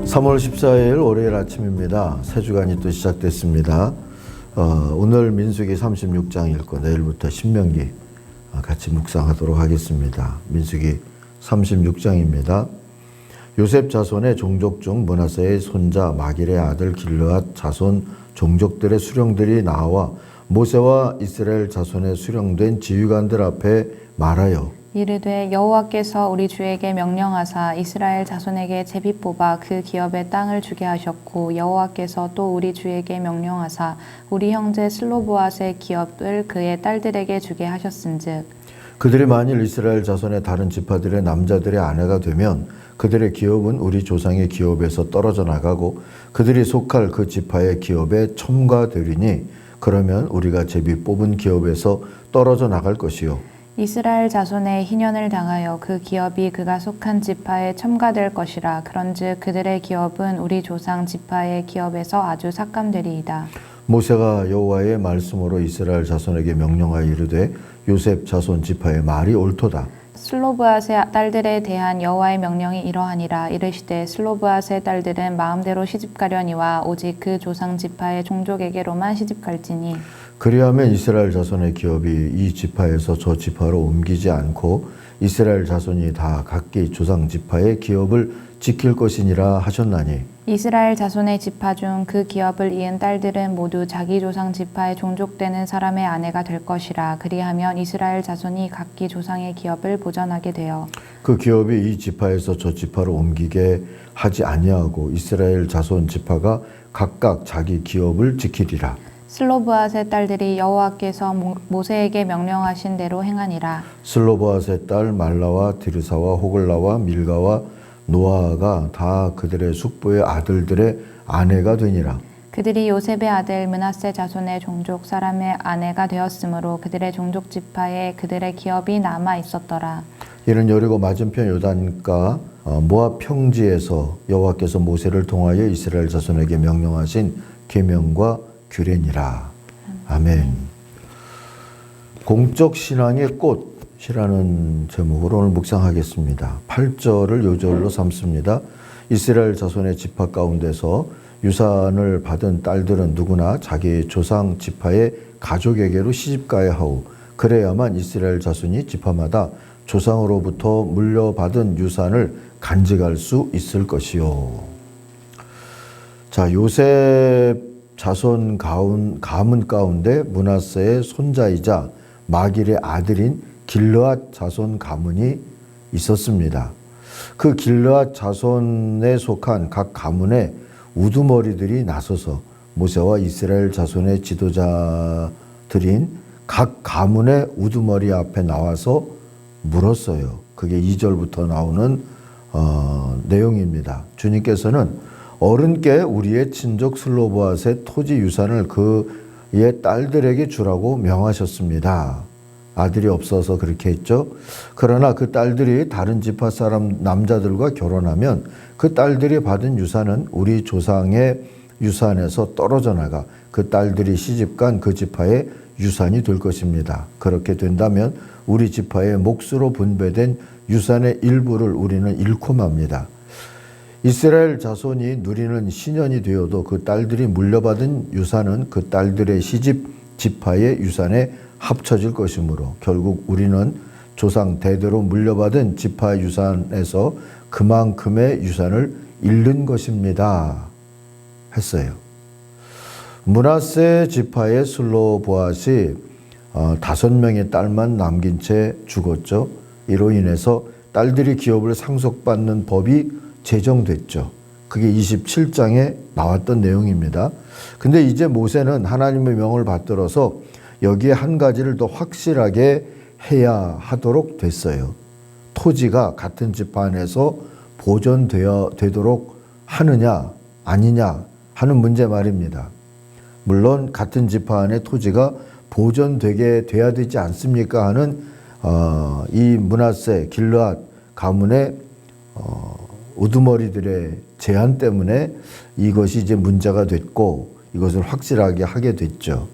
3월 14일 월요일 아침입니다. 새 주간이 또 시작됐습니다. 오늘 민수기 36장 읽고 내일부터 신명기 같이 묵상하도록 하겠습니다. 민수기 36장입니다. 요셉 자손의 종족 중 므낫세의 손자 마길의 아들 길르앗 자손 종족들의 수령들이 나와 모세와 이스라엘 자손의 수령된 지휘관들 앞에 말하여 이르되 여호와께서 우리 주에게 명령하사 이스라엘 자손에게 제비 뽑아 그 기업의 땅을 주게 하셨고 여호와께서 또 우리 주에게 명령하사 우리 형제 슬로보앗의 기업을 그의 딸들에게 주게 하셨은즉 그들이 만일 이스라엘 자손의 다른 지파들의 남자들의 아내가 되면 그들의 기업은 우리 조상의 기업에서 떨어져 나가고 그들이 속할 그 지파의 기업에 첨가되리니 그러면 우리가 제비 뽑은 기업에서 떨어져 나갈 것이요 이스라엘 자손의 희년을 당하여 그 기업이 그가 속한 지파에 첨가될 것이라. 그런즉 그들의 기업은 우리 조상 지파의 기업에서 아주 삭감되리이다. 모세가 여호와의 말씀으로 이스라엘 자손에게 명령하여 이르되 요셉 자손 지파의 말이 옳도다. 슬로브앗의 딸들에 대한 여호와의 명령이 이러하니라. 이르시되 슬로브앗의 딸들은 마음대로 시집가려니와 오직 그 조상 지파의 종족에게로만 시집갈지니 그리하면 이스라엘 자손의 기업이 이 지파에서 저 지파로 옮기지 않고 이스라엘 자손이 다 각기 조상 지파의 기업을 지킬 것이니라 하셨나니 이스라엘 자손의 지파 중 그 기업을 이은 딸들은 모두 자기 조상 지파에 종족되는 사람의 아내가 될 것이라. 그리하면 이스라엘 자손이 각기 조상의 기업을 보전하게 되어 그 기업이 이 지파에서 저 지파로 옮기게 하지 아니하고 이스라엘 자손 지파가 각각 자기 기업을 지키리라. 슬로브앗의 딸들이 여호와께서 모세에게 명령하신 대로 행하니라. 슬로보앗의 딸 말라와 디르사와 호글라와 밀가와 노아가 다 그들의 숙부의 아들들의 아내가 되니라. 그들이 요셉의 아들 므낫세 자손의 종족 사람의 아내가 되었으므로 그들의 종족 지파에 그들의 기업이 남아 있었더라. 이는 여리고 맞은편 요단가 모압 평지에서 여호와께서 모세를 통하여 이스라엘 자손에게 명령하신 계명과 규례니라. 아멘. 공적 신앙의 꽃이라는 제목으로 오늘 묵상하겠습니다. 8절을 요절로 삼습니다. 이스라엘 자손의 지파 가운데서 유산을 받은 딸들은 누구나 자기 조상 지파의 가족에게로 시집가야 하오. 그래야만 이스라엘 자손이 지파마다 조상으로부터 물려받은 유산을 간직할 수 있을 것이요. 자, 요셉 자손 가문 가운데 므낫세의 손자이자 마길의 아들인 길르앗 자손 가문이 있었습니다. 그 길르앗 자손에 속한 각 가문의 우두머리들이 나서서 모세와 이스라엘 자손의 지도자들인 각 가문의 우두머리 앞에 나와서 물었어요. 그게 2절부터 나오는 내용입니다. 주님께서는 어른께 우리의 친족 슬로보앗의 토지 유산을 그의 딸들에게 주라고 명하셨습니다. 아들이 없어서 그렇게 했죠. 그러나 그 딸들이 다른 지파 사람 남자들과 결혼하면 그 딸들이 받은 유산은 우리 조상의 유산에서 떨어져 나가 그 딸들이 시집간 그 지파의 유산이 될 것입니다. 그렇게 된다면 우리 지파의 몫으로 분배된 유산의 일부를 우리는 잃고 맙니다. 이스라엘 자손이 누리는 신년이 되어도 그 딸들이 물려받은 유산은 그 딸들의 시집 지파의 유산에 합쳐질 것이므로 결국 우리는 조상 대대로 물려받은 지파 유산에서 그만큼의 유산을 잃는 것입니다. 했어요. 므낫세 지파의 슬로보앗이 5명의 딸만 남긴 채 죽었죠. 이로 인해서 딸들이 기업을 상속받는 법이 제정됐죠. 그게 27장에 나왔던 내용입니다. 근데 이제 모세는 하나님의 명을 받들어서 여기에 한 가지를 더 확실하게 해야 하도록 됐어요. 토지가 같은 지파 안에서 보존되도록 하느냐 아니냐 하는 문제 말입니다. 물론 같은 지파 안에 토지가 보존되게 돼야 되지 않습니까 하는 이 므낫세 길르앗 가문의 우두머리들의 제한 때문에 이것이 이제 문제가 됐고 이것을 확실하게 하게 됐죠.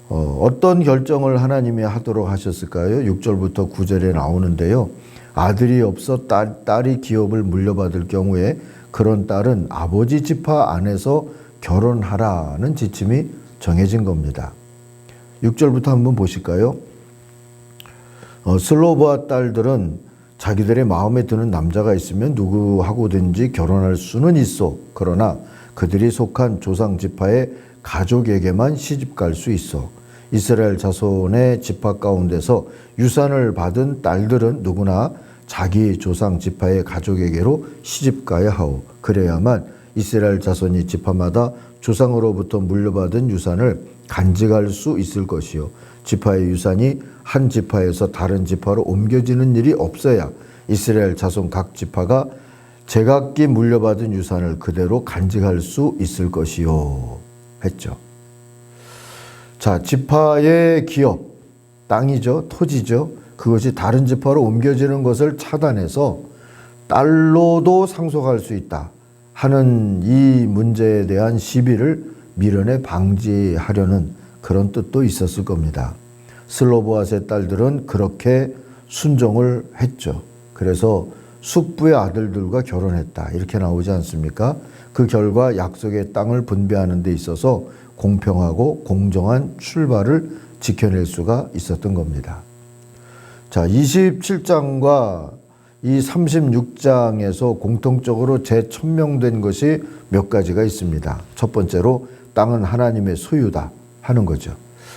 어떤 결정을 하나님이 하도록 하셨을까요? 6절부터 9절에 나오는데요. 아들이 없어 딸이 기업을 물려받을 경우에 그런 딸은 아버지 지파 안에서 결혼하라는 지침이 정해진 겁니다. 6절부터 한번 보실까요? 슬로보아 딸들은 자기들의 마음에 드는 남자가 있으면 누구하고든지 결혼할 수는 있어. 그러나 그들이 속한 조상 지파의 가족에게만 시집갈 수 있어. 이스라엘 자손의 지파 가운데서 유산을 받은 딸들은 누구나 자기 조상 지파의 가족에게로 시집가야 하오. 그래야만 이스라엘 자손이 지파마다 조상으로부터 물려받은 유산을 간직할 수 있을 것이요. 지파의 유산이 한 지파에서 다른 지파로 옮겨지는 일이 없어야 이스라엘 자손 각 지파가 제각기 물려받은 유산을 그대로 간직할 수 있을 것이요. 했죠. 자, 지파의 기업, 땅이죠, 토지죠. 그것이 다른 지파로 옮겨지는 것을 차단해서 딸로도 상속할 수 있다 하는 이 문제에 대한 시비를 미련에 방지하려는 그런 뜻도 있었을 겁니다. 슬로보아스의 딸들은 그렇게 순종을 했죠. 그래서 숙부의 아들들과 결혼했다 이렇게 나오지 않습니까? 그 결과 약속의 땅을 분배하는 데 있어서 공평하고 공정한 출발을 지켜낼 수가 있었던 겁니다. 자, 27장과 이 36장에서 공통적으로 재천명된 것이 몇 가지가 있습니다. 첫 번째로 땅은 하나님의 소유다 하는 거죠.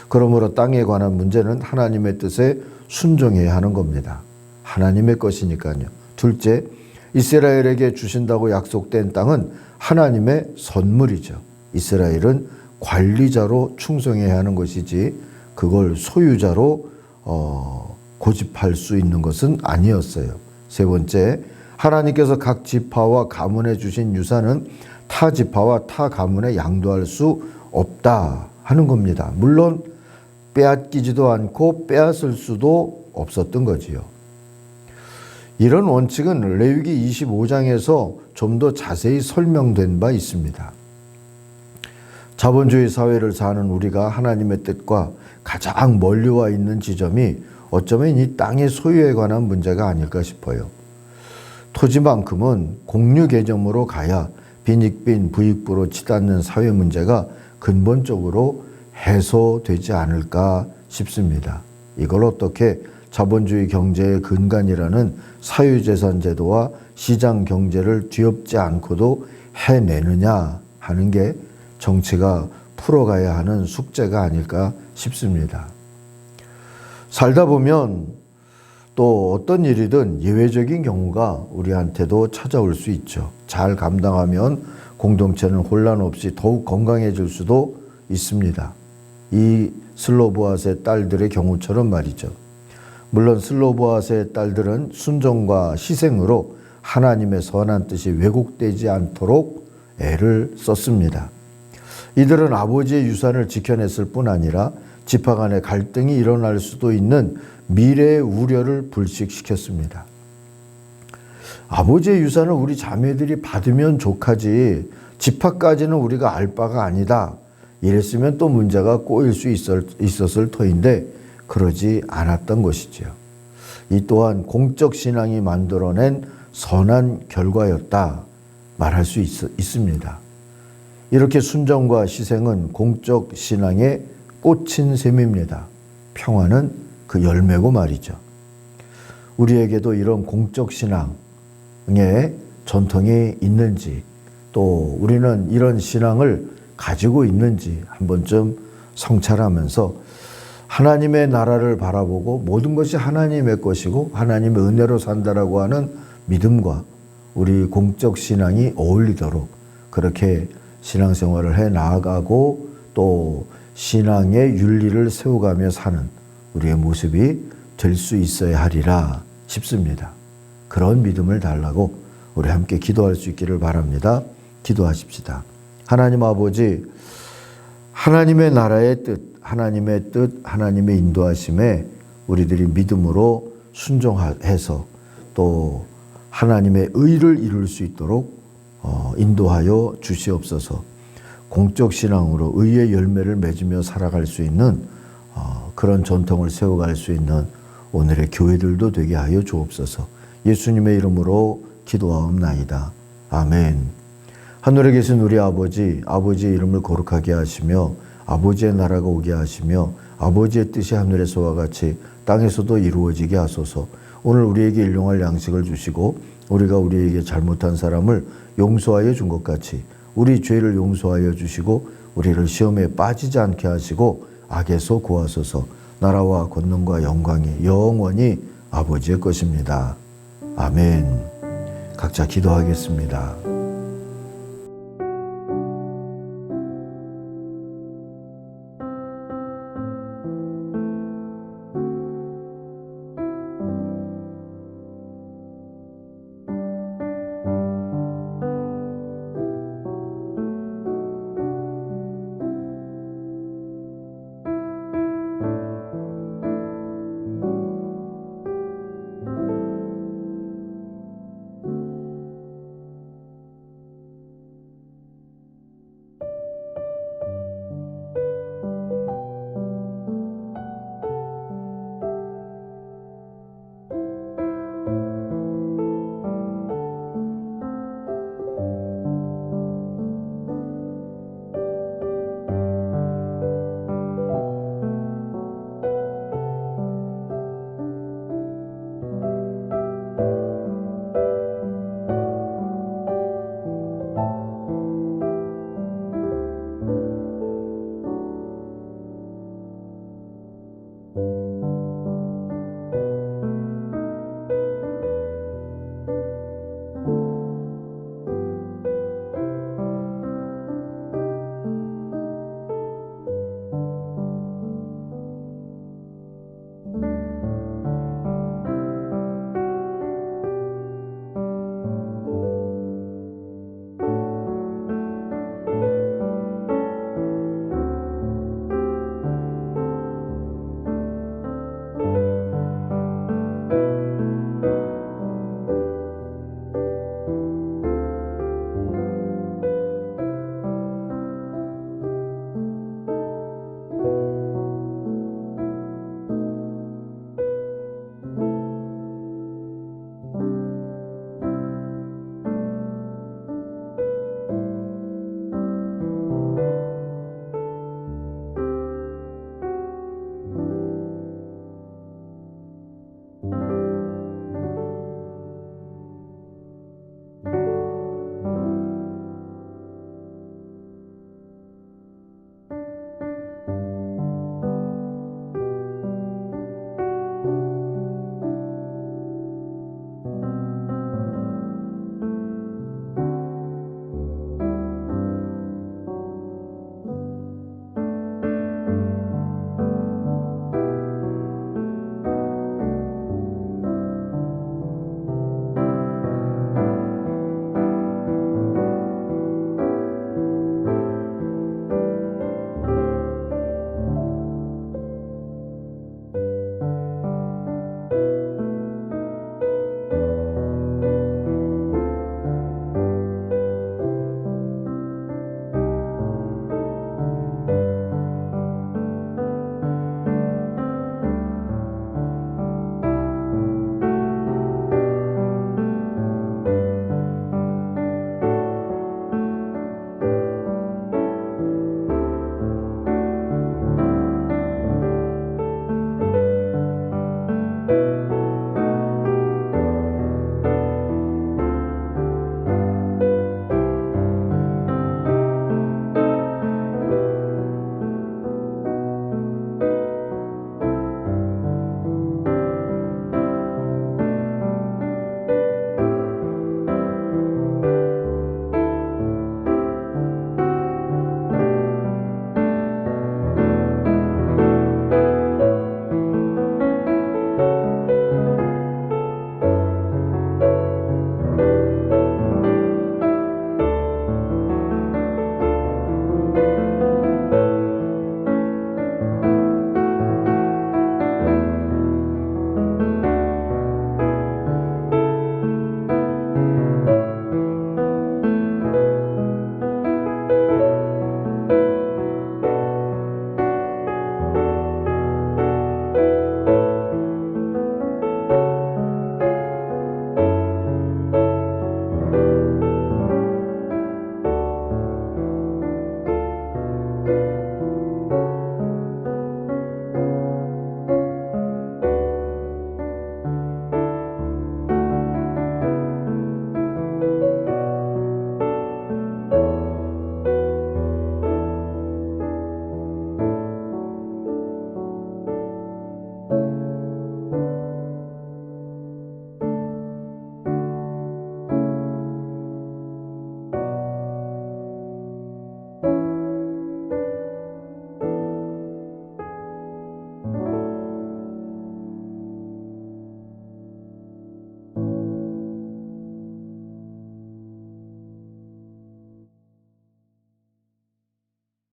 그러므로 땅에 관한 문제는 하나님의 뜻에 순종해야 하는 겁니다. 하나님의 것이니까요. 둘째, 이스라엘에게 주신다고 약속된 땅은 하나님의 선물이죠. 이스라엘은 관리자로 충성해야 하는 것이지 그걸 소유자로 고집할 수 있는 것은 아니었어요. 세 번째, 하나님께서 각 지파와 가문에 주신 유산은 타 지파와 타 가문에 양도할 수 없다 하는 겁니다. 물론 빼앗기지도 않고 빼앗을 수도 없었던 거지요. 이런 원칙은 레위기 25장에서 좀 더 자세히 설명된 바 있습니다. 자본주의 사회를 사는 우리가 하나님의 뜻과 가장 멀리 와 있는 지점이 어쩌면 이 땅의 소유에 관한 문제가 아닐까 싶어요. 토지만큼은 공유 개념으로 가야 빈익빈 부익부로 치닫는 사회 문제가 근본적으로 해소되지 않을까 싶습니다. 이걸 어떻게 자본주의 경제의 근간이라는 사유재산 제도와 시장 경제를 뒤엎지 않고도 해내느냐 하는 게 정치가 풀어가야 하는 숙제가 아닐까 싶습니다. 살다 보면 또 어떤 일이든 예외적인 경우가 우리한테도 찾아올 수 있죠. 잘 감당하면 공동체는 혼란 없이 더욱 건강해질 수도 있습니다. 이 슬로보아스의 딸들의 경우처럼 말이죠. 물론 슬로보아스의 딸들은 순종과 희생으로 하나님의 선한 뜻이 왜곡되지 않도록 애를 썼습니다. 이들은 아버지의 유산을 지켜냈을 뿐 아니라 지파 간의 갈등이 일어날 수도 있는 미래의 우려를 불식시켰습니다. 아버지의 유산을 우리 자매들이 받으면 족하지 지파까지는 우리가 알 바가 아니다. 이랬으면 또 문제가 꼬일 수 있었을 터인데 그러지 않았던 것이지요. 이 또한 공적 신앙이 만들어낸 선한 결과였다 말할 수 있습니다. 이렇게 순종과 희생은 공적 신앙의 꽃인 셈입니다. 평화는 그 열매고 말이죠. 우리에게도 이런 공적 신앙의 전통이 있는지 또 우리는 이런 신앙을 가지고 있는지 한 번쯤 성찰하면서 하나님의 나라를 바라보고 모든 것이 하나님의 것이고 하나님의 은혜로 산다라고 하는 믿음과 우리 공적 신앙이 어울리도록 그렇게 신앙생활을 해 나아가고 또 신앙의 윤리를 세워가며 사는 우리의 모습이 될 수 있어야 하리라 싶습니다. 그런 믿음을 달라고 우리 함께 기도할 수 있기를 바랍니다. 기도하십시다. 하나님 아버지, 하나님의 나라의 뜻, 하나님의 인도하심에 우리들이 믿음으로 순종해서 또 하나님의 의를 이룰 수 있도록 인도하여 주시옵소서. 공적 신앙으로 의의 열매를 맺으며 살아갈 수 있는 그런 전통을 세워갈 수 있는 오늘의 교회들도 되게 하여 주옵소서. 예수님의 이름으로 기도하옵나이다. 아멘. 하늘에 계신 우리 아버지, 아버지의 이름을 거룩하게 하시며 아버지의 나라가 오게 하시며 아버지의 뜻이 하늘에서와 같이 땅에서도 이루어지게 하소서. 오늘 우리에게 일용할 양식을 주시고 우리가 우리에게 잘못한 사람을 용서하여 준 것 같이 우리 죄를 용서하여 주시고 우리를 시험에 빠지지 않게 하시고 악에서 구하소서. 나라와 권능과 영광이 영원히 아버지의 것입니다. 아멘. 각자 기도하겠습니다.